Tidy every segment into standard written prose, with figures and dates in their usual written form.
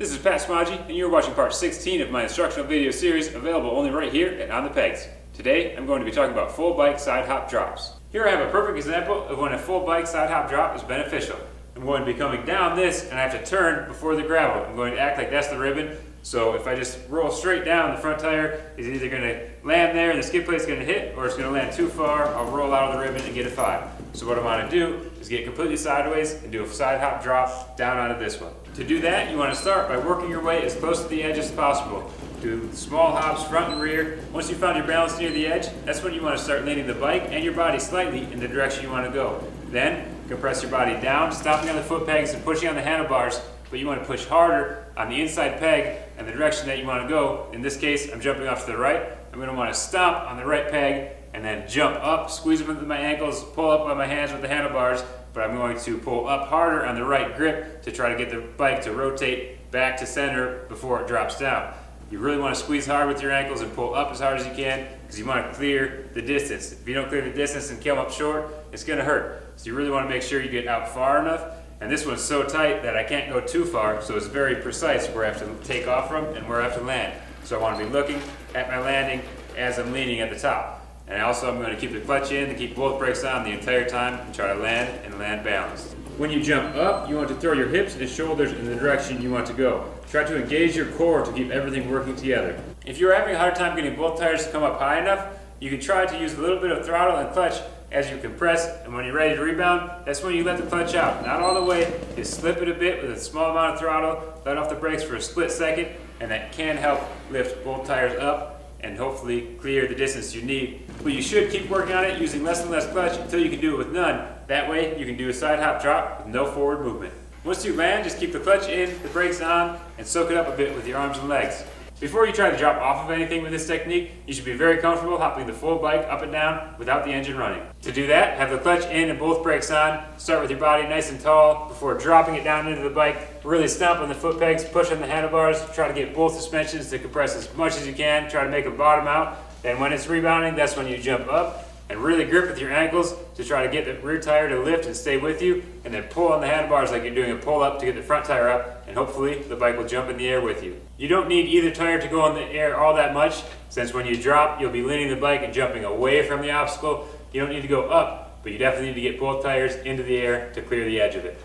This is Pat Smodgy, and you're watching part 16 of my instructional video series available only right here at On the Pegs. Today, I'm going to be talking about full bike side hop drops. Here I have a perfect example of when a full bike side hop drop is beneficial. I'm going to be coming down this, and I have to turn before the gravel. I'm going to act like that's the ribbon, so if I just roll straight down, the front tire is either going to land there and the skid plate's going to hit, or it's going to land too far. I'll roll out of the ribbon and get a 5. So what I want to do is get completely sideways and do a side hop drop down onto this one. To do that, you want to start by working your way as close to the edge as possible. Do small hops front and rear. Once you found your balance near the edge, that's when you want to start leaning the bike and your body slightly in the direction you want to go. Then, compress your body down, stopping on the foot pegs and pushing on the handlebars, but you want to push harder on the inside peg and the direction that you want to go. In this case, I'm jumping off to the right. I'm going to want to stop on the right peg and then jump up, squeeze them into my ankles, pull up on my hands with the handlebars, but I'm going to pull up harder on the right grip to try to get the bike to rotate back to center before it drops down. You really want to squeeze hard with your ankles and pull up as hard as you can because you want to clear the distance. If you don't clear the distance and come up short, it's going to hurt. So you really want to make sure you get out far enough. And this one's so tight that I can't go too far, so it's very precise where I have to take off from and where I have to land. So I want to be looking at my landing as I'm leaning at the top. And also I'm going to keep the clutch in and keep both brakes on the entire time and try to land and land balanced. When you jump up, you want to throw your hips and shoulders in the direction you want to go. Try to engage your core to keep everything working together. If you're having a hard time getting both tires to come up high enough, you can try to use a little bit of throttle and clutch as you compress, and when you're ready to rebound, that's when you let the clutch out. Not all the way, just slip it a bit with a small amount of throttle, let off the brakes for a split second, and that can help lift both tires up and hopefully clear the distance you need. But you should keep working on it using less and less clutch until you can do it with none. That way you can do a side hop drop with no forward movement. Once you land, just keep the clutch in, the brakes on, and soak it up a bit with your arms and legs. Before you try to drop off of anything with this technique, you should be very comfortable hopping the full bike up and down without the engine running. To do that, have the clutch in and both brakes on. Start with your body nice and tall before dropping it down into the bike. Really stomp on the foot pegs, push on the handlebars. Try to get both suspensions to compress as much as you can. Try to make them bottom out. Then when it's rebounding, that's when you jump up and really grip with your ankles to try to get the rear tire to lift and stay with you, and then pull on the handlebars like you're doing a pull up to get the front tire up, and hopefully the bike will jump in the air with you. You don't need either tire to go in the air all that much, since when you drop, you'll be leaning the bike and jumping away from the obstacle. You don't need to go up, but you definitely need to get both tires into the air to clear the edge of it.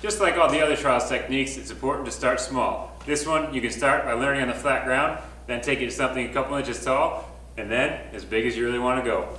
Just like all the other trials techniques, it's important to start small. This one, you can start by learning on the flat ground, then take it to something a couple inches tall, and then as big as you really want to go.